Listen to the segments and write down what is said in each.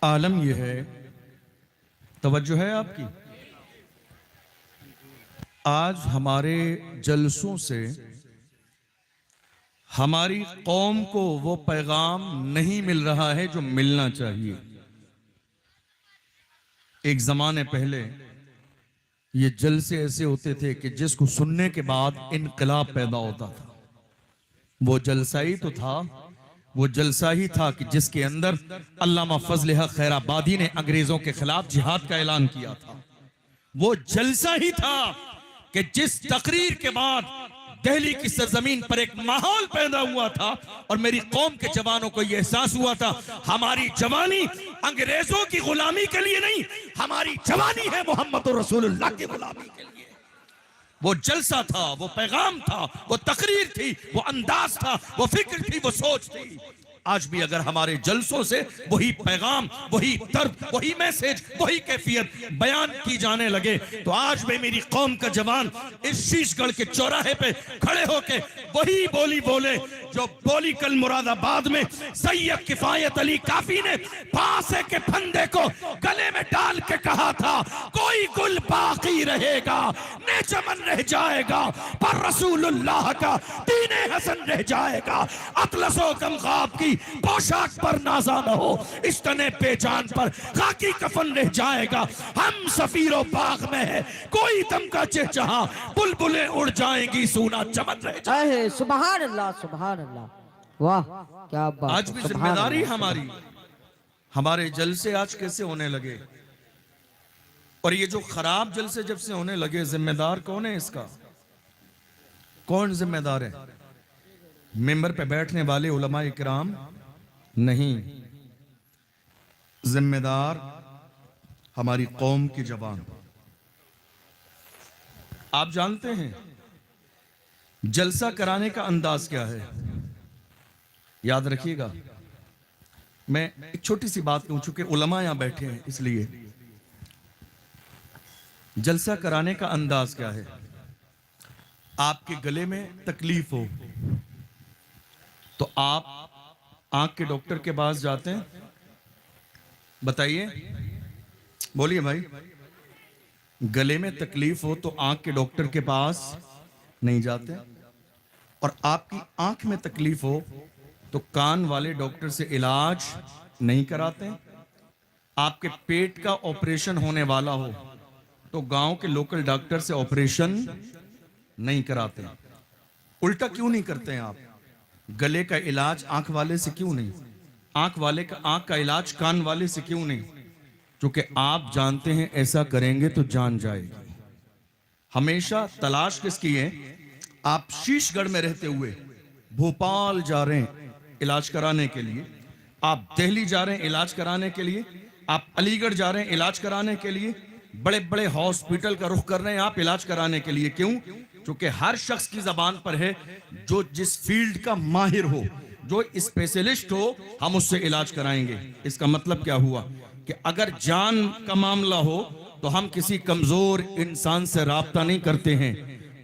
आलम यह है, तवज्जो है आपकी, आज हमारे जलसों से हमारी कौम को वो पैगाम नहीं मिल रहा है जो मिलना चाहिए। एक जमाने पहले ये जलसे ऐसे होते थे कि जिसको सुनने के बाद इनकलाब पैदा होता था। वो जलसा ही तो था, वो जलसा ही था कि जिसके अंदर अल्लामा फजल हक खैराबादी ने अंग्रेजों के खिलाफ जिहाद का ऐलान किया था। वो जलसा ही था कि जिस तकरीर के बाद दिल्ली की सरजमीन पर एक माहौल पैदा हुआ था और मेरी कौम के जवानों को यह एहसास हुआ था हमारी जवानी अंग्रेजों की गुलामी के लिए नहीं, हमारी जवानी है मोहम्मद रसूलुल्लाह की गुलामी के लिए। वो जलसा था, वो पैगाम था, वो तकरीर थी, वो अंदाज था, वो फिक्र थी, वो सोच थी। आज भी अगर हमारे जलसों से वही पैगाम, वही दर्द, वही मैसेज, वही कैफियत बयान की जाने लगे तो आज भी मेरी कौम का जवान इस शीशगढ़ के चौराहे पे खड़े होके वही बोली बोले जो बोली कल मुरादाबाद में सैयद किफायत अली काफी ने फांसे के फंदे को गले में डाल के कहा था, कोई गुल बाकी रहेगा ने चमन रह जाएगा पर रसूलुल्लाह का दीने हसन रह जाएगा। अतलसो गमगाब की पोशाक पर नाजा न हो, इस तने पेजान पर खाकी कफन रह जाएगा। हम सफीरो बाग में है, कोई दम का चहचहा, बुलबुलें उड़ जाएंगी, सूना चमन रह जाएगा। सुभान अल्लाह, सुभान अल्लाह, वाह क्या बात। आज भी जिम्मेदारी हमारी, हमारे जलसे आज कैसे होने लगे और ये जो खराब जलसे जब से होने लगे, जिम्मेदार कौन है इसका? कौन जिम्मेदार है? मेंबर पे बैठने वाले उलमा इकराम नहीं, जिम्मेदार हमारी कौम की जवान। आप जानते हैं जलसा कराने का अंदाज क्या है? याद रखिएगा, मैं एक छोटी सी बात कहूं, चूंकि उलमा यहां बैठे हैं इसलिए। जलसा कराने का अंदाज क्या है? आपके गले में तकलीफ हो तो आप आंख के डॉक्टर के पास जाते हैं? बताइए, बोलिए भाई। गले में तकलीफ हो तो आंख के डॉक्टर के पास नहीं जाते, और आपकी आंख में तकलीफ हो तो कान वाले डॉक्टर से इलाज नहीं कराते। आपके पेट का ऑपरेशन होने वाला हो तो गांव के लोकल डॉक्टर से ऑपरेशन नहीं कराते। उल्टा क्यों नहीं करते हैं आप? गले का इलाज आंख वाले से क्यों नहीं? आंख वाले का आंख का इलाज कान वाले से क्यों नहीं? क्योंकि आप जानते हैं ऐसा करेंगे तो जान जाएगी। हमेशा तलाश किसकी है? आप शीशगढ़ में रहते हुए भोपाल जा रहे हैं इलाज कराने के लिए, आप दिल्ली जा रहे हैं इलाज कराने के लिए, आप अलीगढ़ जा रहे हैं इलाज कराने के लिए, बड़े बड़े हॉस्पिटल का रुख कर रहे हैं आप इलाज कराने के लिए। क्यों? क्योंकि हर शख्स की जबान पर है जो जिस फील्ड का माहिर हो, जो स्पेशलिस्ट हो, हम उससे इलाज कराएंगे। इसका मतलब क्या हुआ कि अगर जान का मामला हो तो हम किसी कमजोर इंसान से राब्ता नहीं करते हैं,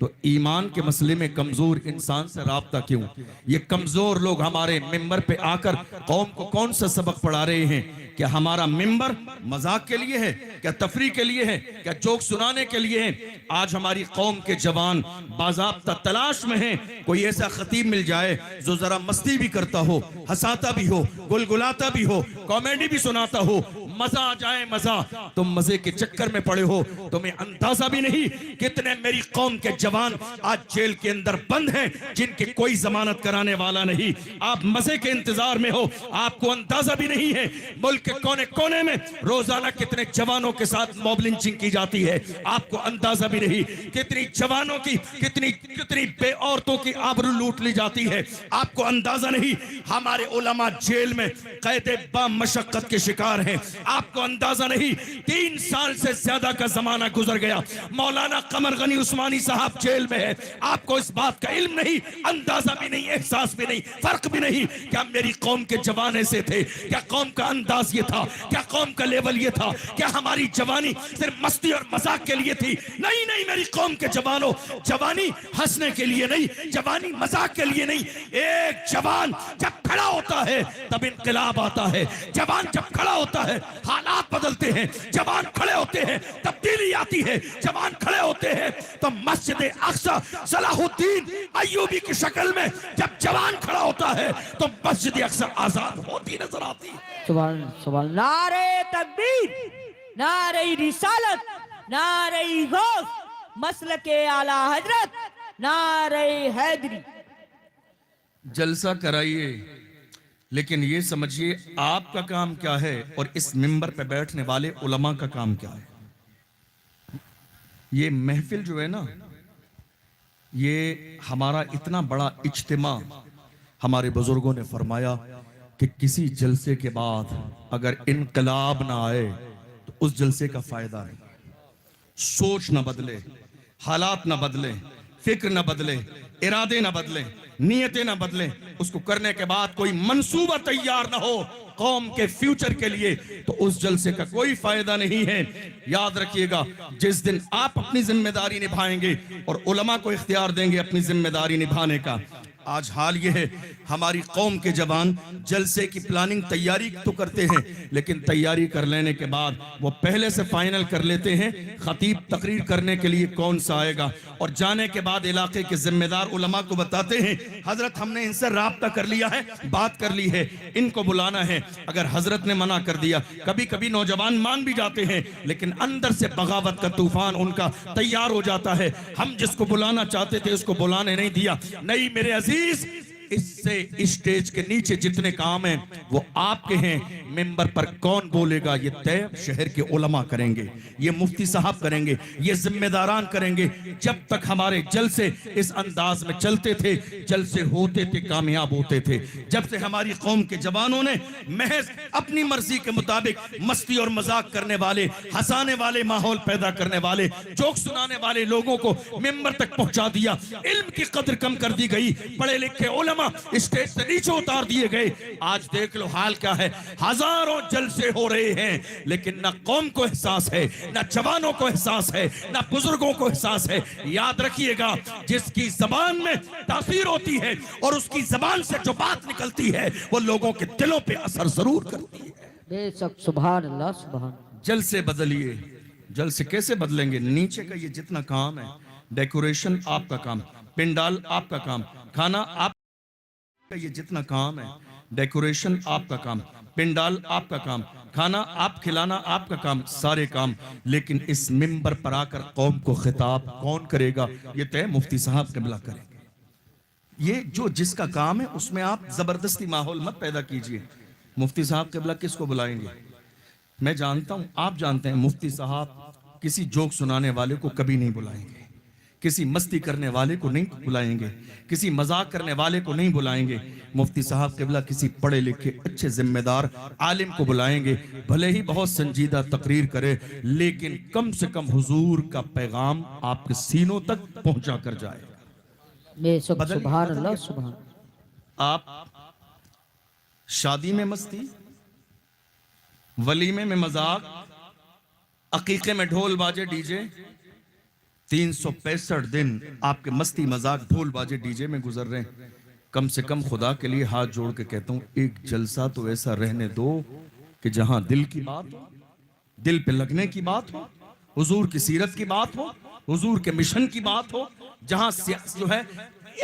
तो ईमान के मसले में कमजोर इंसान से राब्ता क्यों? ये कमजोर लोग हमारे मिंबर पे आकर कौम को कौन सा सबक पढ़ा रहे हैं? क्या हमारा मिंबर मजाक के लिए है? क्या तफरी के लिए है? क्या जोक सुनाने के लिए है? आज हमारी कौम के जवान बाज़ाब्ता तलाश में हैं, कोई ऐसा खतीब मिल जाए जो जरा मस्ती भी करता हो, हंसाता भी हो, गुलगुलाता भी हो, कॉमेडी भी सुनाता हो, मजा आ जाए मजा। तुम मजे के चक्कर में पड़े हो, तुम्हें अंदाजा भी नहीं कितने मेरी कौम के जवान आज जेल के अंदर बंद हैं जिनकी कोई जमानत कराने वाला नहीं। आप मजे के इंतजार में हो, आपको अंदाजा भी नहीं है मुल्क के कोने कोने में रोजाना कितने जवानों के साथ मॉब लिंचिंग की जाती है। आपको अंदाजा भी नहीं कितनी जवानों की, कितनी कितनी बेऔरतों की आबरू लूट ली जाती है। आपको अंदाजा नहीं हमारे उलमा जेल में कैदे बा मशक्कत के शिकार हैं। आपको अंदाजा नहीं, 3 साल से ज्यादा का जमाना गुजर गया, मौलाना कमर गनी उस्मानी साहब जेल में है। आपको इस बात का इल्म नहीं, अंदाजा भी नहीं, एहसास भी नहीं, फर्क भी नहीं। क्या मेरी कौम के जवान ऐसे थे? क्या कौम का अंदाज ये था? क्या कौम का लेवल ये था? क्या हमारी जवानी सिर्फ मस्ती और मजाक के लिए थी? नहीं नहीं, मेरी कौम के जवानों, जवानी हंसने के लिए नहीं, जवानी मजाक के लिए नहीं। एक जवान जब खड़ा होता है तब इनकलाब आता है। जवान जब खड़ा होता है हालात बदलते हैं। जवान खड़े होते हैं तब्दीली आती है। जवान खड़े होते हैं तो मस्जिद अक्सा सलाहुद्दीन अय्यूबी की शक्ल में जब जवान खड़ा होता है तो मस्जिद अक्सा आजाद होती नजर आती है। सुभान सुभान। नारे तकबीर, नारे रिसालत, नारे गौस, मसलके आला हजरत, नारे हैदरी। जलसा कराइए, लेकिन ये समझिए आपका काम क्या है और इस मिंबर पे बैठने वाले उलमा का काम क्या है। ये महफिल जो है ना, ये हमारा इतना बड़ा इज्तिमा, हमारे बुजुर्गों ने फरमाया कि किसी जलसे के बाद अगर इनकलाब ना आए तो उस जलसे का फायदा नहीं। सोच ना बदले, हालात ना बदले, फिक्र ना बदले, इरादे ना बदले, नियतें ना बदले, उसको करने के बाद कोई मंसूबा तैयार ना हो कौम के फ्यूचर के लिए, तो उस जलसे का कोई फायदा नहीं है। याद रखिएगा, जिस दिन आप अपनी जिम्मेदारी निभाएंगे और उलमा को इख्तियार देंगे अपनी जिम्मेदारी निभाने का। आज हाल यह है, हमारी कौम के जवान जलसे की प्लानिंग तैयारी तो करते हैं, लेकिन तैयारी कर लेने के बाद वो पहले से फाइनल कर लेते हैं खतीब तकरीर करने के लिए कौन सा आएगा, और जाने के बाद इलाके के जिम्मेदार उलमा को बताते हैं हजरत हमने इनसे राब्ता कर लिया है, बात कर ली है, इनको बुलाना है। अगर हजरत ने मना कर दिया, कभी कभी नौजवान मान भी जाते हैं, लेकिन अंदर से बगावत का तूफान उनका तैयार हो जाता है। हम जिसको बुलाना चाहते थे उसको बुलाने नहीं दिया। नहीं मेरे अजीज, इससे स्टेज के नीचे जितने काम हैं वो आपके हैं। मिंबर पर कौन बोलेगा ये तय शहर के उलमा करेंगे, ये मुफ्ती साहब करेंगे, ये जिम्मेदारान करेंगे। जब तक हमारे जलसे इस अंदाज में चलते थे, जलसे होते थे, कामयाब होते थे। जब से हमारी कौम के जवानों ने महज अपनी मर्जी के मुताबिक मस्ती और मजाक करने वाले, हंसाने वाले, माहौल पैदा करने वाले, जोक सुनाने वाले लोगों को मिंबर तक पहुंचा दिया, इल्म की कदर कम कर दी गई, पढ़े लिखे उलमा स्टेज से नीचे उतार दिए गए। आज देख लो हाल क्या है, हजारों जलसे हो रहे हैं, लेकिन ना कौम को एहसास है, ना जवानों को एहसास है, ना बुजुर्गों को एहसास है। याद रखिएगा, जिसकी जबान में तासीर होती है और उसकी जबान से जो बात निकलती है वो लोगों के दिलों पे असर जरूर करती है। बेशक, सुभान अल्लाह, सुभान। जलसे बदलिए। जलसे कैसे बदलेंगे? नीचे का ये जितना काम है, डेकोरेशन आपका काम, पिंडाल आपका काम, खाना आप, ये जितना काम है, डेकोरेशन आपका काम, पिंडाल आपका काम, खाना आप खिलाना आपका काम, सारे काम। लेकिन इस मिंबर पर आकर कौम को खिताब कौन करेगा? ये तय मुफ्ती साहब क़िबला करेंगे। ये जो जिसका काम है उसमें आप जबरदस्ती माहौल मत पैदा कीजिए। मुफ्ती साहब क़िबला किसको बुलाएंगे? मैं जानता हूं, आप जानते हैं, मुफ्ती साहब किसी जोक सुनाने वाले को कभी नहीं बुलाएंगे, किसी मस्ती करने वाले को नहीं बुलाएंगे, किसी मजाक करने वाले को नहीं बुलाएंगे। मुफ्ती साहब क़िबला किसी पढ़े लिखे अच्छे जिम्मेदार आलिम को बुलाएंगे, भले ही बहुत संजीदा तकरीर करे, लेकिन कम से कम हुजूर का पैगाम आपके सीनों तक पहुंचा कर जाएगा। बेशक, सुभान अल्लाह, सुभान। आप शादी में मस्ती, वलीमे में मजाक, अकीके में ढोल बाजे डीजे, 365 दिन आपके मस्ती मजाक ढोल बाजे डीजे में गुजर रहे हैं। कम से कम खुदा के लिए हाथ जोड़ के कहता हूं, एक जलसा तो ऐसा रहने दो कि जहां दिल की बात हो, दिल पे लगने की बात हो, हुजूर की सीरत की बात हो, हुजूर के मिशन की बात हो, जहां जो है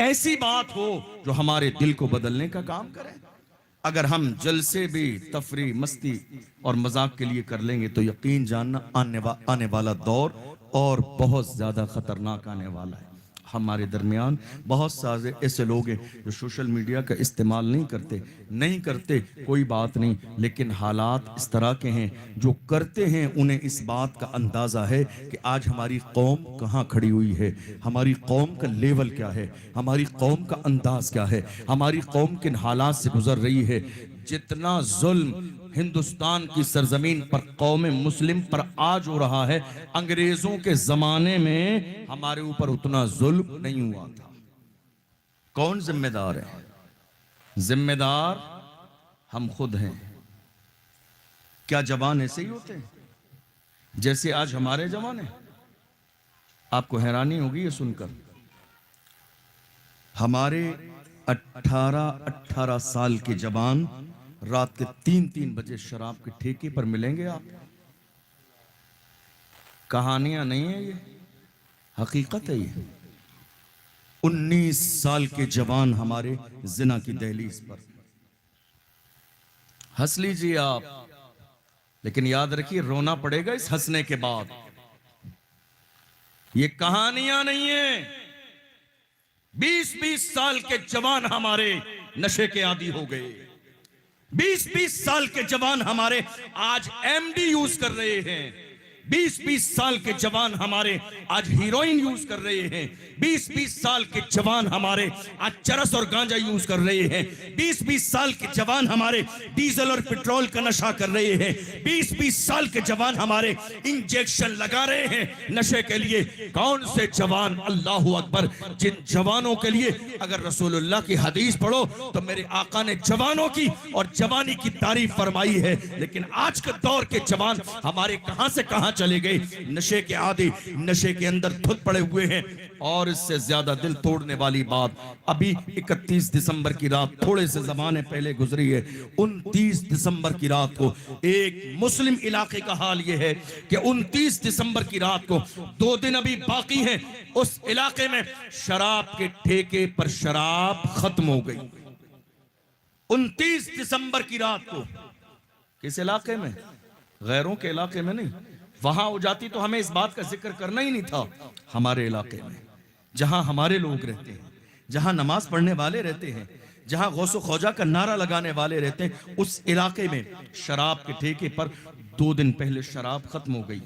ऐसी बात हो जो हमारे दिल को बदलने का काम करे। अगर हम जलसे भी तफरी, मस्ती और मजाक के लिए कर लेंगे तो यकीन जानना आने वाला दौर और बहुत ज्यादा खतरनाक आने वाला है। हमारे दरमियान बहुत सारे ऐसे लोग हैं जो सोशल मीडिया का इस्तेमाल नहीं करते, कोई बात नहीं, लेकिन हालात इस तरह के हैं जो करते हैं उन्हें इस बात का अंदाज़ा है कि आज हमारी कौम कहाँ खड़ी हुई है, हमारी कौम का लेवल क्या है, हमारी कौम का अंदाज क्या है, हमारी कौम किन हालात से गुजर रही है। जितना जुल्म हिंदुस्तान की सरजमीन पर कौम मुस्लिम पर आज हो रहा है, अंग्रेजों के जमाने में हमारे ऊपर उतना जुल्म नहीं हुआ था। कौन जिम्मेदार है? जिम्मेदार हम खुद हैं। क्या जवान ऐसे ही होते हैं जैसे आज हमारे जवान हैं? आपको हैरानी होगी ये सुनकर। हमारे 18 साल के जवान रात के 3 बजे शराब के ठेके पर मिलेंगे। आप कहानियां नहीं है ये, हकीकत है ये। 19 साल के जवान हमारे जिना की दहलीज पर। हंस लीजिए आप, लेकिन याद रखिए रोना पड़ेगा इस हंसने के बाद। ये कहानियां नहीं है। 20-20 साल के जवान हमारे नशे के आदी हो गए। 20-20 साल के जवान हमारे आज एमडी यूज कर रहे हैं। 20-20 साल के जवान हमारे आज हीरोइन यूज कर रहे हैं। 20-20 साल के जवान हमारे आज चरस और गांजा यूज कर रहे हैं। 20-20 साल के जवान हमारे डीजल और पेट्रोल का नशा कर रहे हैं। 20-20 साल के जवान हमारे इंजेक्शन लगा रहे हैं नशे के लिए। कौन से जवान? अल्लाहू अकबर। जिन जवानों के लिए अगर रसूलुल्लाह की हदीस पढ़ो तो मेरे आका ने जवानों की और जवानी की तारीफ फरमाई है। लेकिन आज के दौर के जवान हमारे कहां से कहां चले गए? नशे के आदी, नशे के अंदर धुत पड़े हुए हैं। और इससे ज्यादा दिल तोड़ने वाली बात अभी 31 दिसंबर की रात थोड़े से जमाने पहले गुजरी है। 29 दिसंबर की रात को एक मुस्लिम इलाके का हाल यह है कि 29 दिसंबर की रात को 2 दिन अभी बाकी हैं, उस इलाके में शराब के ठेके पर शराब खत्म हो गई। 29 दिसंबर की रात को। किस इलाके में? गैरों के इलाके में नहीं। वहां हो जाती तो हमें इस बात का जिक्र करना ही नहीं था। हमारे इलाके में जहां हमारे लोग रहते हैं, जहां नमाज पढ़ने वाले रहते हैं, जहां गौसो खौजा का नारा लगाने वाले रहते हैं, उस इलाके में शराब के ठेके पर 2 दिन पहले शराब खत्म हो गई।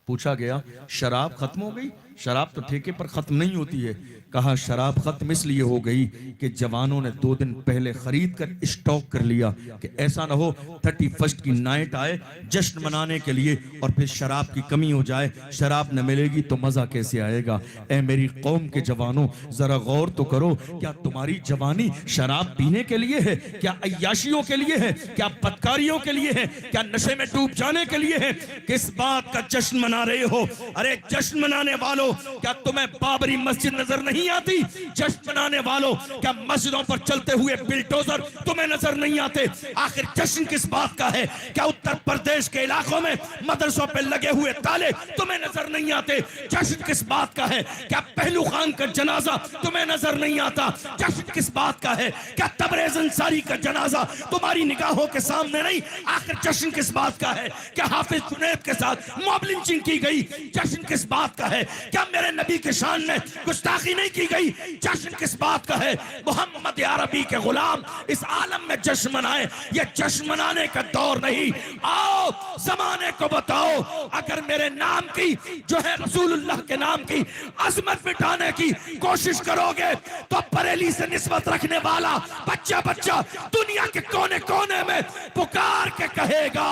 पूछा गया शराब खत्म हो गई? शराब तो ठेके पर खत्म नहीं होती है। कहा शराब खत्म इसलिए हो गई कि जवानों ने 2 दिन पहले खरीद कर स्टॉक कर लिया कि ऐसा ना हो 31 की नाइट आए जश्न मनाने के लिए और फिर शराब की कमी हो जाए, शराब न मिलेगी तो मजा कैसे आएगा। ऐ मेरी कौम के जवानों, जरा गौर तो करो, क्या तुम्हारी जवानी शराब पीने के लिए है? क्या अय्याशियों के लिए है? क्या बदकारियों के लिए है? क्या नशे में डूब जाने के लिए है? किस बात का जश्न मना रहे हो? अरे जश्न मनाने वालों, क्या तुम्हें बाबरी मस्जिद नजर नहीं आती? जश्न मनाने वालों, क्या मस्जिदों पर चलते हुए बिल्डोजर तुम्हें नजर नहीं आते? आखिर जश्न किस बात का है? क्या उत्तर प्रदेश के इलाकों में मदरसों पर लगे हुए ताले तुम्हें नजर नहीं आते? जश्न किस बात का है? क्या पहलू खान का जनाजा तुम्हें नजर नहीं आता? जश्न किस बात का है? क्या तबरेज अंसारी का जनाजा तुम्हारी निगाहों के सामने नहीं? आखिर जश्न किस बात का है? क्या हाफिज जुनैद के साथ मॉब लिंचिंग की गई? जश्न किस बात का है? क्या मेरे नबी के शान में गुस्ताखी नहीं की गई? जश्न किस बात का है? मोहम्मद अरबी के गुलाम इस आलम में जश्न मनाए। ये जश्न मनाने का दौर नहीं। आओ जमाने को बताओ, अगर मेरे नाम की जो है रसूलुल्लाह के नाम की अजमत मिटाने की कोशिश करोगे तो बरेली से निस्बत रखने वाला बच्चा बच्चा दुनिया के कोने कोने में पुकार के कहेगा,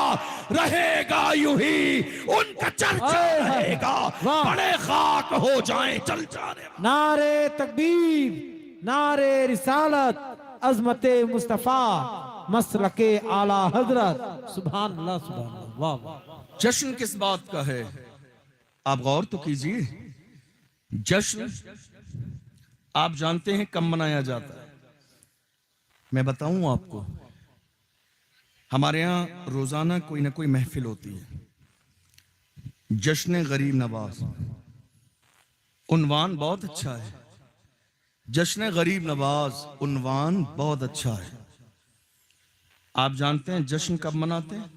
रहेगा यूं ही उनका चर्चा रहेगा, बड़े खाक हो जाएं चल जाने। नारे तकबीर, नारे रिसालत, अजमते मुस्तफा, मसलके आला हजरत। सुभान अल्लाह, सुभान अल्लाह। वाह वाह। जश्न किस बात का है? आप गौर तो कीजिए। जश्न आप जानते हैं कब मनाया जाता है? मैं बताऊं आपको। हमारे यहाँ रोजाना कोई ना कोई महफिल होती है, जश्न गरीब नवाज। उन्वान बहुत अच्छा है, जश्न गरीब नवाज उन्वान बहुत अच्छा है। आप जानते हैं जश्न कब मनाते हैं?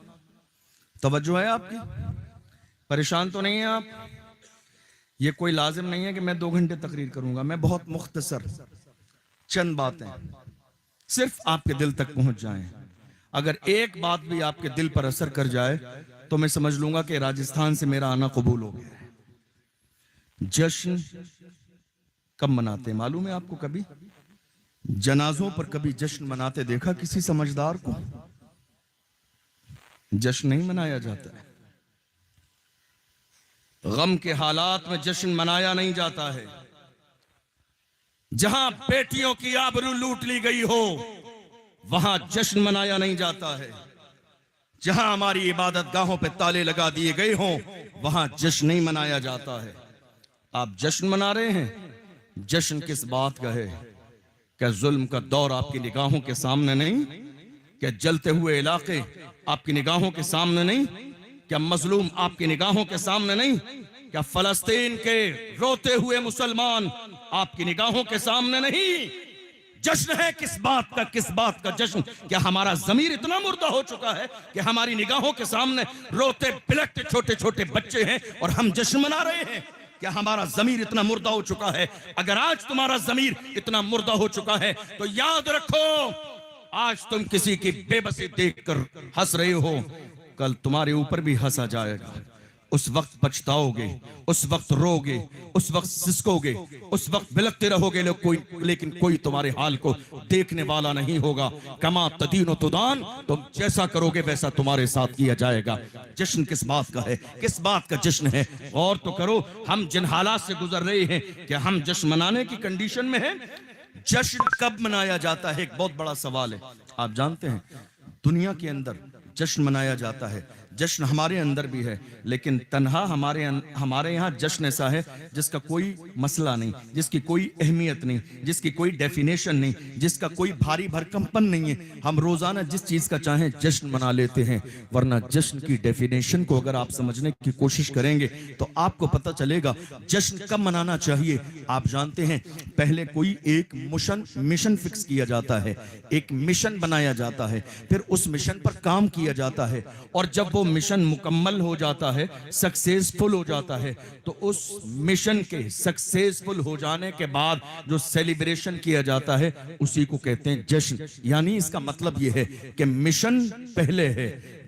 तवज्जो है आपकी? परेशान तो नहीं है आप? ये कोई लाजिम नहीं है कि मैं 2 घंटे तकरीर करूंगा। मैं बहुत मुख्तसर चंद बातें सिर्फ आपके दिल तक पहुंच जाएं। अगर एक बात भी आपके दिल पर असर कर जाए तो मैं समझ लूंगा कि राजस्थान से मेरा आना कबूल हो गया है। जश्न कब मनाते हैं मालूम है आपको? कभी जनाजों पर कभी जश्न मनाते देखा किसी समझदार को? जश्न नहीं मनाया जाता है। गम के हालात में जश्न मनाया नहीं जाता है। जहां बेटियों की आबरू लूट ली गई हो वहां जश्न मनाया नहीं जाता है। जहां हमारी इबादत गाहों पे ताले लगा दिए गए हों वहां जश्न नहीं मनाया जाता है। आप जश्न मना रहे हैं। जश्न किस बात का है? क्या जुल्म का दौर आपकी निगाहों के सामने नहीं? क्या जलते हुए इलाके आपकी निगाहों के सामने नहीं? क्या मजलूम आपकी निगाहों के सामने नहीं? क्या फलस्तीन के रोते हुए मुसलमान आपकी निगाहों के सामने नहीं? जश्न है किस बात का? किस बात का जश्न? क्या हमारा जमीर इतना मुर्दा हो चुका है कि हमारी निगाहों के सामने रोते बिलखते छोटे छोटे बच्चे हैं और हम जश्न मना रहे हैं? क्या हमारा जमीर इतना मुर्दा हो चुका है? अगर आज तुम्हारा जमीर इतना मुर्दा हो चुका है तो याद रखो, आज तुम किसी की बेबसी देखकर हंस रहे हो, कल तुम्हारे ऊपर भी हंसा जाएगा। उस वक्त पछताओगे, उस वक्त रोगे, उस वक्त सिसकोगे, उस वक्त बिलखते रहोगे, लेकिन कोई तुम्हारे हाल को देखने वाला नहीं होगा। कमा तदीन तुदान, तुम जैसा करोगे वैसा तुम्हारे साथ किया जाएगा। जश्न किस बात का है? किस बात का जश्न है? और तो करो, हम जिन हालात से गुजर रहे हैं क्या हम जश्न मनाने की कंडीशन में हैं? जश्न कब मनाया जाता है? एक बहुत बड़ा सवाल है। आप जानते हैं दुनिया के अंदर जश्न मनाया जाता है, जश्न हमारे अंदर भी है, लेकिन तन्हा हमारे यहाँ जश्न ऐसा है जिसका कोई मसला नहीं, जिसकी कोई अहमियत नहीं, जिसकी कोई डेफिनेशन नहीं, जिसका कोई भारी भरकमपन नहीं है। हम रोजाना जिस चीज का चाहें जश्न मना लेते हैं, वरना जश्न की डेफिनेशन को अगर आप समझने की कोशिश करेंगे तो आपको पता चलेगा जश्न कब मनाना चाहिए। आप जानते हैं पहले कोई एक मिशन फिक्स किया जाता है, एक मिशन बनाया जाता है, फिर उस मिशन पर काम किया जाता है, और जब वो मिशन मुकम्मल हो जाता है, सक्सेसफुल हो जाता है, तो उस मिशन के सक्सेसफुल हो जाने के बाद जो सेलिब्रेशन किया जाता है उसी को कहते हैं जश्न। यानी इसका मतलब यह है कि मिशन पहले है,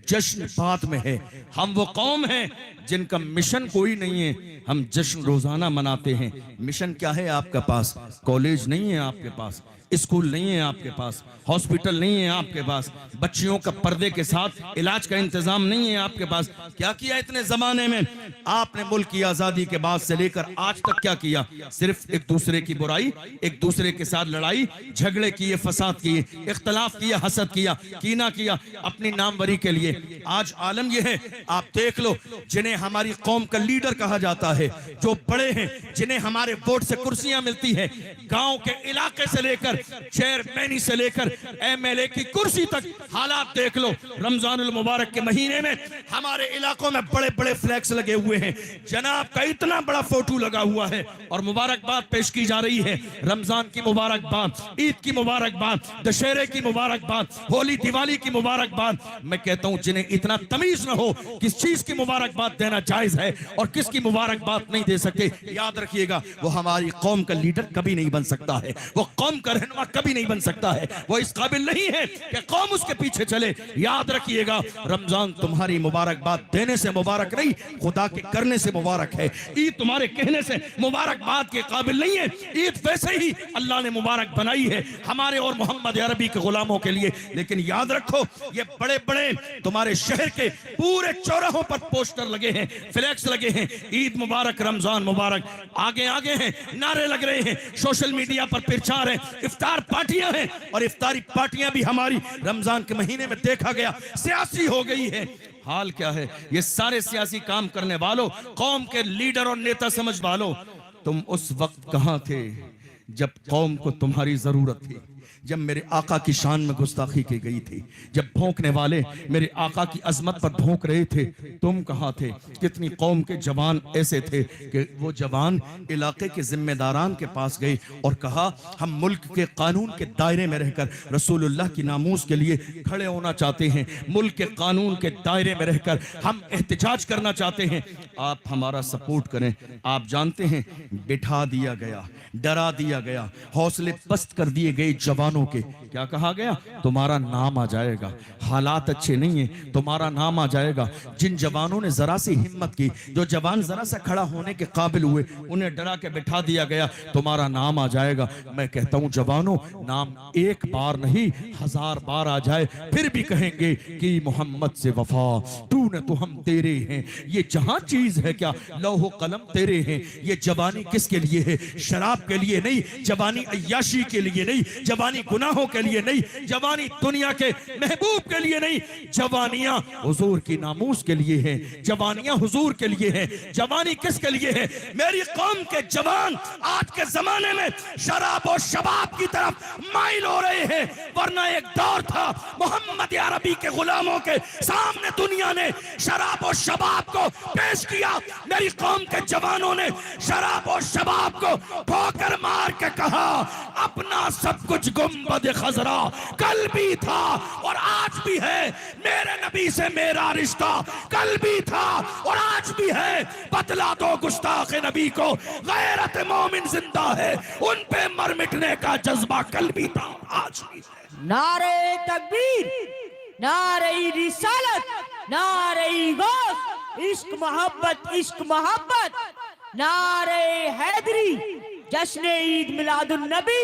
जश्न बाद में है। हम वो कौम हैं जिनका मिशन कोई नहीं है, हम जश्न रोजाना मनाते हैं। मिशन क्या है आपके पास? कॉलेज नहीं है आपके पास, स्कूल नहीं है आपके पास, हॉस्पिटल नहीं है आपके पास, बच्चियों का पर्दे के साथ इलाज का इंतजाम नहीं है आपके पास। क्या किया इतने जमाने में आपने? मुल्क की आजादी के बाद से लेकर आज तक क्या किया? सिर्फ एक दूसरे की बुराई, एक दूसरे के साथ लड़ाई झगड़े किए, फसाद किए, इख्तलाफ किया, हसद किया, कीना किया अपनी नामवरी के लिए। आज आलम यह है, आप देख लो, जिन्हें हमारी कौम का लीडर कहा जाता है, जो बड़े हैं, जिन्हें हमारे वोट से कुर्सियां मिलती है, गांव के इलाके से लेकर चेयरमैनी से लेकर एमएलए की कुर्सी तक, हालात देख लो। रमजानुल मुबारक के महीने में हमारे इलाकों में बड़े बड़े फ्लैक्स लगे हुए हैं, जनाब का इतना बड़ा फोटो लगा हुआ है और मुबारकबाद पेश की जा रही है। रमजान की मुबारकबाद, ईद की मुबारकबाद, दशहरे की मुबारकबाद, होली दिवाली की मुबारकबाद। मैं कहता हूं जिन्हें इतना तमीज न हो किस चीज की मुबारकबाद देना जायज है और किसकी मुबारकबाद नहीं दे सकते, याद रखिएगा वो हमारी कौम का लीडर कभी नहीं बन सकता है, वो कौम का रहनुमा कभी नहीं बन सकता है, वो इस काबिल नहीं है कि कौम उसके पीछे चले। याद रखिएगा रमजान तुम्हारी मुबारकबाद देने से मुबारक नहीं, खुदा के करने से मुबारक है। ईद तुम्हारे कहने से मुबारकबाद के काबिल नहीं है, ईद वैसे ही अल्लाह ने मुबारक बनाई है हमारे और मोहम्मद अरबी के गुलामों के लिए। लेकिन याद रखो ये बड़े बड़े तुम्हारे शहर के पूरे चौराहों पर पोस्टर लगे हैं, फ्लैक्स लगे हैं, ईद मुबारक, रमजान मुबारक, आगे आगे हैं, नारे लग रहे हैं, सोशल मीडिया पर प्रचार है, इफ्तार पार्टियां हैं, और इफ्तारी पार्टियां भी हमारी रमजान के महीने में देखा गया सियासी हो गई है। हाल क्या है? ये सारे सियासी काम करने वालों, कौम के लीडर और नेता समझ वालों, तुम उस वक्त कहां थे जब कौम को तुम्हारी जरूरत थी, जब मेरे आका की शान में गुस्ताखी की गई थी, जब भौंकने वाले मेरे आका की अजमत पर भौंक रहे थे, तुम कहां थे? कितनी कौम के जवान ऐसे थे कि वो जवान इलाके के जिम्मेदारान के पास गए और कहा हम मुल्क के कानून के दायरे में रहकर रसूलुल्लाह की नामूस के लिए खड़े होना चाहते हैं, मुल्क के कानून के दायरे में रहकर हम एहतजाज करना चाहते हैं, आप हमारा सपोर्ट करें। आप जानते हैं बिठा दिया गया, डरा दिया गया, हौसले पस्त कर दिए गए जवान जवानों के क्या कहा गया, तुम्हारा नाम आ जाएगा। हालात अच्छे नहीं है, तुम्हारा नाम आ जाएगा। जिन जवानों ने जरा सी हिम्मत की, जो जवान जरा सा खड़ा होने के काबिल हुए, उन्हें डरा के बिठा दिया गया, तुम्हारा नाम आ जाएगा। मैं कहता हूं जवानों, नाम एक बार नहीं 1000 बार आ जाए फिर भी कहेंगे कि मोहम्मद से वफा, तूने तो हम तेरे हैं। ये जहां चीज है क्या, लौह कलम तेरे हैं। ये जवानी किसके लिए है, शराब के लिए नहीं, जवानी अय्याशी के लिए नहीं, जवानी गुनाहों के लिए नहीं, जवानी दुनिया के महबूब के लिए नहीं, जवानियां हुजूर की नामूस के लिए है, जवानियां हुजूर के लिए है। जवानी किसके लिए है, मेरी कौम के जवान आज के जमाने में शराब और शबाब की तरफ माइल हो रहे हैं। वरना एक दौर था मोहम्मद अरबी के गुलामों के सामने दुनिया ने शराब और शबाब को पेश किया। मेरी कौम के जवानों ने शराब और शबाब को ठोकर मार के कहा, अपना सब कुछ गुंबद खजरा कल भी था और आज भी है, मेरे नबी से मेरा रिश्ता कल भी था और आज भी है। बतला दो गुस्ताख नबी को, गैरत मोमिन जिंदा है, उन पे मर मिटने का जज्बा कल भी था आज भी है। नारे तकबीर, नारे रिसालत, नारे गौस, इश्क मोहब्बत, इश्क मोहब्बत, नारे हैदरी, जश्न ईद मिलादुन नबी,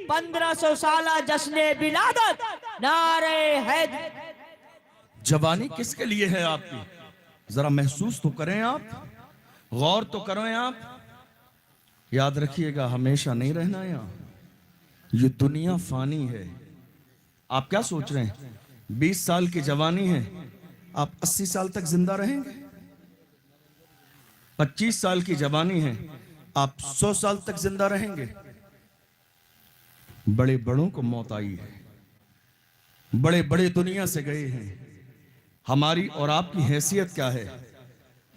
1500 साला जश्न विलादत, नारे हैदरी। जवानी किसके लिए है आपकी, जरा महसूस तो करें आप, गौर तो करें आप। याद रखिएगा, हमेशा नहीं रहना यहां, ये दुनिया फानी है। आप क्या सोच रहे हैं, 20 साल की जवानी है, आप 80 साल तक जिंदा रहेंगे? 25 साल की जवानी है, आप 100 साल तक जिंदा रहेंगे? बड़े बड़ों को मौत आई है, बड़े बड़े दुनिया से गए हैं। हमारी और आपकी हैसियत क्या है?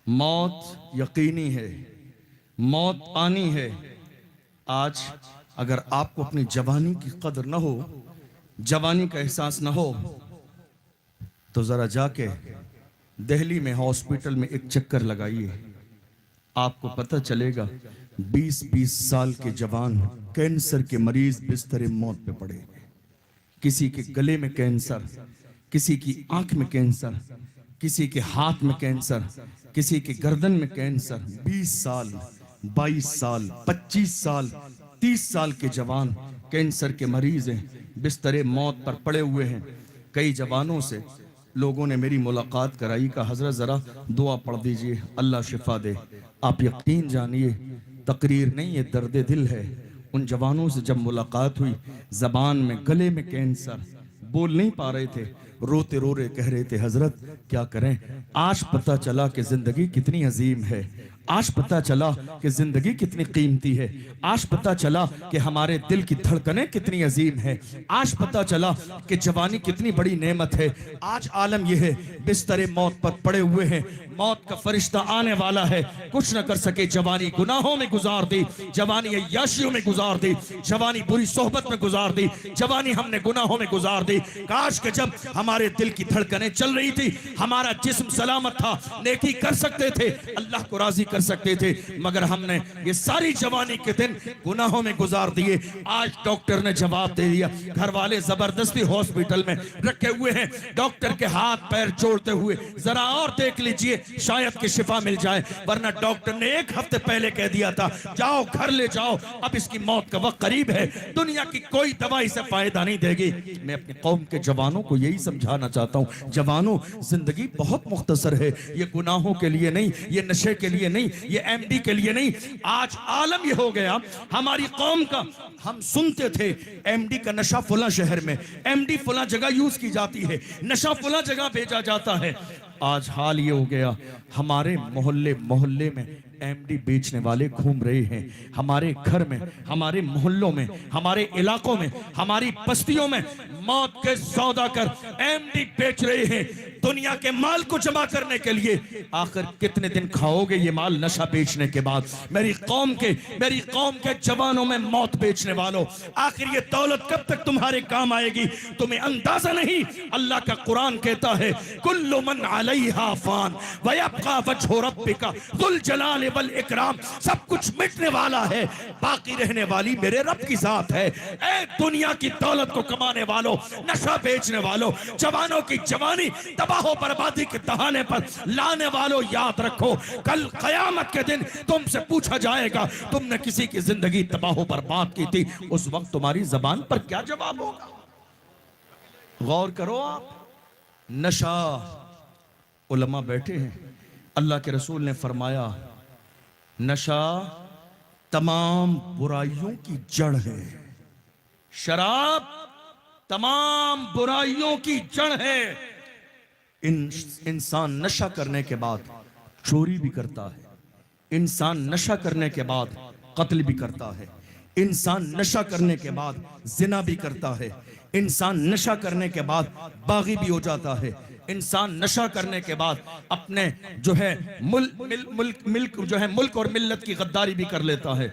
मौत यकीनी है, मौत आनी है। आज अगर आपको अपनी जवानी की कदर ना हो, जवानी का एहसास ना हो, तो जरा जाके दिल्ली में हॉस्पिटल में एक चक्कर लगाइए, आपको पता चलेगा 20-20 साल के जवान कैंसर के मरीज बिस्तर मौत पे पड़े। किसी के गले में कैंसर, किसी की आंख में कैंसर, किसी के हाथ में कैंसर, किसी के गर्दन में कैंसर। 20 साल, 22 साल, 25 साल, 30 साल के जवान कैंसर के मरीज हैं, बिस्तर मौत पर पड़े हुए हैं। कई जवानों से लोगों ने मेरी मुलाकात कराई, का हजरत जरा दुआ पढ़ दीजिए, अल्लाह शिफा दे। आप यकीन जानिए, तकरीर नहीं, ये दर्द दिल है। उन जवानों से जब मुलाकात हुई, जबान में, गले में कैंसर, बोल नहीं पा रहे थे, रोते रो रहे कह रहे थे, हजरत क्या करें, आज पता चला कि जिंदगी कितनी अजीम है, आज पता चला कि जिंदगी कितनी कीमती है, आज पता चला कि हमारे दिल की धड़कनें कितनी अजीम है, आज पता चला कि जवानी कितनी बड़ी नेमत है। आज आलम यह है, बिस्तर मौत पर पड़े हुए हैं, मौत का फरिश्ता आने वाला है, कुछ न कर सके। जवानी गुनाहों में गुजार दी, जवानी अय्याशियों में गुजार दी, जवानी बुरी सोहबत में गुजार दी, जवानी हमने गुनाहों में गुजार दी। काश के जब हमारे दिल की धड़कनें चल रही थी, हमारा जिस्म सलामत था, नेकी कर सकते थे, अल्लाह को राजी कर सकते थे, मगर हमने ये सारी जवानी के दिन गुनाहों में गुजार दिए। आज डॉक्टर ने जवाब दे दिया, घर वाले जबरदस्ती हॉस्पिटल में रखे हुए हैं, डॉक्टर के हाथ पैर जोड़ते हुए, जरा और देख लीजिए शायद कि शिफा मिल जाए, वरना डॉक्टर ने 1 हफ्ते पहले कह दिया था, जाओ घर ले जाओ, अब इसकी मौत का वक्त करीब है, दुनिया की कोई दवा इसे फायदा नहीं देगी। मैं अपने कौम के जवानों को यही समझाना चाहता हूं, जवानों, जिंदगी बहुत मुख्तसर है, ये गुनाहों के लिए नहीं, ये नशे के लिए नहीं, ये एमडी के लिए नहीं। आज आलम ये हो गया हमारी कौम का, हम सुनते थे एमडी का नशा फला शहर में, एमडी फला जगह यूज की जाती है, नशा फला जगह भेजा जाता है। आज हाल ये हो गया, हमारे मोहल्ले मोहल्ले में एमडी बेचने वाले घूम रहे हैं, हमारे घर में, हमारे मोहल्लों में, हमारे इलाकों में, हमारी बस्तियों में मौत के सौदा कर एमडी बेच रहे हैं दुनिया के माल को जमा करने के लिए। आखिर कितने दिन खाओगे ये माल नशा बेचने के बाद? मेरी कौम के जवानों में मौत बेचने वालों, आखिर ये दौलत कब तक तुम्हारे काम आएगी? तुम्हें अंदाजा नहीं, अल्लाह का कुरान कहता है, कुल्लु मन अलैहा फान व यब्का वजहु रब्बिका जुल जलाल वल इकराम। सब कुछ मिटने वाला है, बाकी रहने वाली मेरे रब की जात है। ए दुनिया की दौलत को कमाने वालों, नशा बेचने वालों, जवानों की जवानी तबाह बर्बादी के दहाने पर लाने वालों, याद रखो कल कयामत के दिन तुमसे पूछा जाएगा तुमने किसी की जिंदगी तबाह बर्बाद की थी, उस वक्त तुम्हारी जबान पर क्या जवाब होगा? गौर करो आप। नशा, उलमा बैठे हैं, अल्लाह के रसूल ने फरमाया नशा तमाम बुराइयों की जड़ है। शराब तमाम बुराइयों की जड़ है। इंसान नशा करने के बाद चोरी भी करता है, इंसान नशा करने के बाद कत्ल भी करता है, इंसान नशा करने के बाद जिना भी करता है, इंसान नशा करने के बाद बागी भी हो जाता है, इंसान नशा करने के बाद अपने जो है मुल्क और मिल्लत की गद्दारी भी कर लेता है।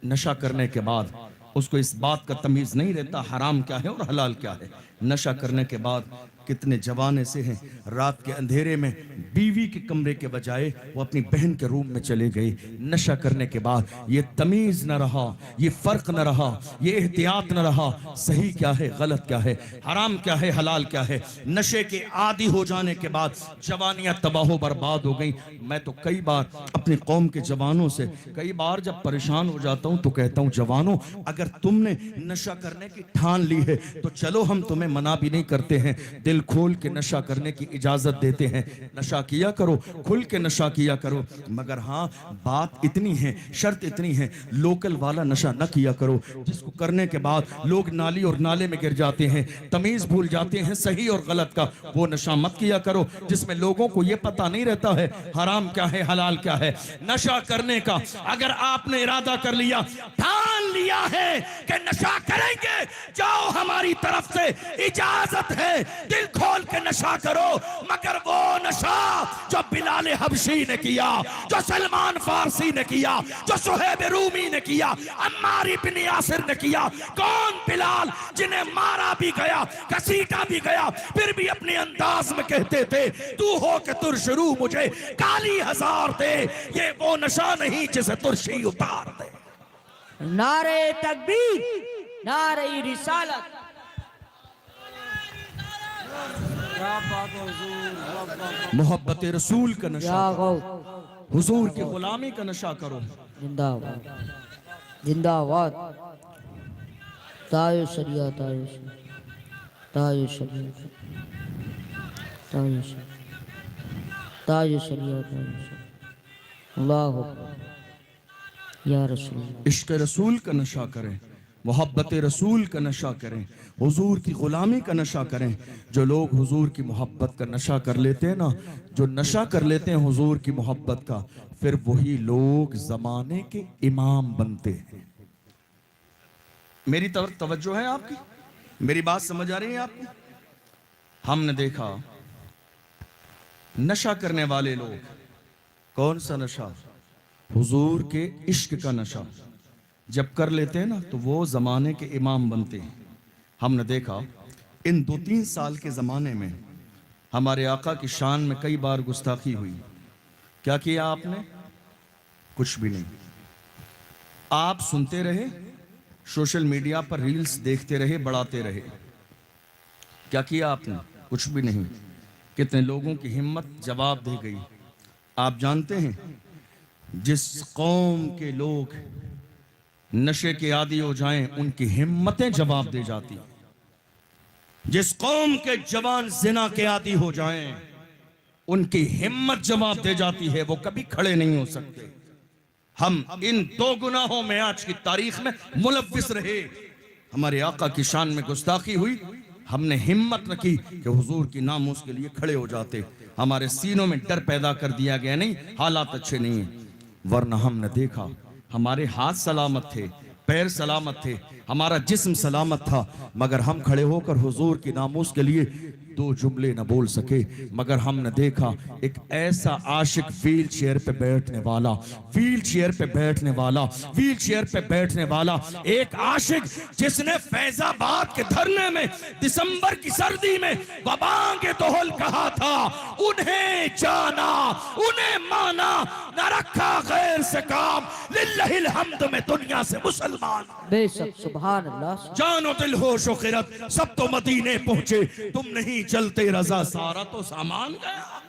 नशा करने के बाद उसको इस बात का तमीज नहीं रहता हराम क्या है और हलाल क्या है। नशा करने के बाद कितने जवान ऐसे हैं रात के अंधेरे में बीवी के कमरे के बजाय वो अपनी बहन के रूम में चले गए। नशा करने के बाद ये तमीज न रहा, ये फर्क न रहा, ये एहतियात न रहा, सही क्या है गलत क्या है, हराम क्या है हलाल क्या है। नशे के आदी हो जाने के बाद जवानियां तबाह बर्बाद हो गई। मैं तो कई बार अपनी कौम के जवानों से कई बार जब परेशान हो जाता हूं तो कहता हूं जवानों, अगर तुमने नशा करने की ठान ली है तो चलो हम तुम्हें मना भी नहीं करते हैं, दिल खोल के नशा करने की इजाजत देते हैं। नशा किया करो, खुल के नशा किया करो, मगर हाँ बात इतनी है, शर्त इतनी है, लोकल वाला नशा न किया करो जिसको करने के बाद लोग नाली और नाले में गिर जाते हैं, तमीज भूल जाते हैं सही और गलत का। वो नशा मत किया करो जिसमें लोगों को ये पता नहीं रहता है हराम क्या है हलाल क्या है। नशा करने का अगर आपने इरादा कर लिया, ठान लिया है कि नशा करेंगे, जाओ हमारी तरफ से इजाजत है, दिल खोल के नशा करो, मगर वो नशा जो बिलाल हबशी ने किया, जो सलमान फारसी ने किया, जो सुहेब रूमी ने किया, अम्मार इब्न यासिर ने किया। कौन बिलाल जिन्हें मारा भी गया, घसीटा भी गया, फिर भी अपने अंदाज में कहते थे तू हो के तुरशरू मुझे काली हजार दे। ये वो नशा नहीं जिसे तुरशी उतार दे। नारे तकबीर, नारे रिसालत। मोहब्बत रसूल का नशा, या गौ, हुजूर की गुलामी का नशा करो। जिंदाबाद जिंदाबाद। तायो शरिया, तायो शरिया, तायो शरिया, तायो शरिया, तायो शरिया, तायो शरिया। अल्लाह अकबर या रसूल। इश्क रसूल का नशा करें, मोहब्बत रसूल का नशा करें, हुजूर की गुलामी का नशा करें। जो लोग हुजूर की मोहब्बत का नशा कर लेते हैं ना, जो नशा कर लेते हैं हुजूर की मोहब्बत का, फिर वही लोग जमाने के इमाम बनते हैं। मेरी तरफ तवज्जो है आपकी? मेरी बात समझ आ रही है आपको? हमने देखा नशा करने वाले लोग, कौन सा नशा? हुजूर के इश्क का नशा जब कर लेते हैं ना तो वो जमाने के इमाम बनते हैं। हमने देखा इन 2-3 साल के जमाने में हमारे आका की शान में कई बार गुस्ताखी हुई। क्या किया आपने? कुछ भी नहीं। आप सुनते रहे, सोशल मीडिया पर रील्स देखते रहे, बढ़ाते रहे। क्या किया आपने? कुछ भी नहीं। कितने लोगों की हिम्मत जवाब दे गई। आप जानते हैं जिस कौम के लोग नशे के आदी हो जाएं उनकी हिम्मतें जवाब दे जाती। जिस कौम के जवान जिना के आदी हो जाएं उनकी हिम्मत जवाब दे जाती है, वो कभी खड़े नहीं हो सकते। हम इन 2 गुनाहों में आज की तारीख में मुलव्विस रहे। हमारे आका की शान में गुस्ताखी हुई, हमने हिम्मत न की कि हुजूर की नामूस के लिए खड़े हो जाते। हमारे सीनों में डर पैदा कर दिया गया, नहीं हालात अच्छे नहीं है। वरना हमने देखा हमारे हाथ सलामत थे, पैर सलामत थे, हमारा जिस्म सलामत था, मगर हम खड़े होकर हुजूर की नामूस के लिए दो जुमले न बोल सके, मगर हमने देखा एक ऐसा आशिक व्हील चेयर पे बैठने वाला, व्हील चेयर पे बैठने वाला, व्हील चेयर पे बैठने वाला एक आशिक जिसने फैजाबाद के धरने में दिसंबर की सर्दी में वबांगे दोहल कहा था, उन्हें जाना उन्हें माना, न रखा गैर से काम, लिल्लाहिल हम्द में दुनिया से मुसलमान। बेशक सुभान अल्लाह। जानो दिल होश व खिरत सब तो मदीने पहुंचे, तुम नहीं चलते रजा सारा तो सामान गया।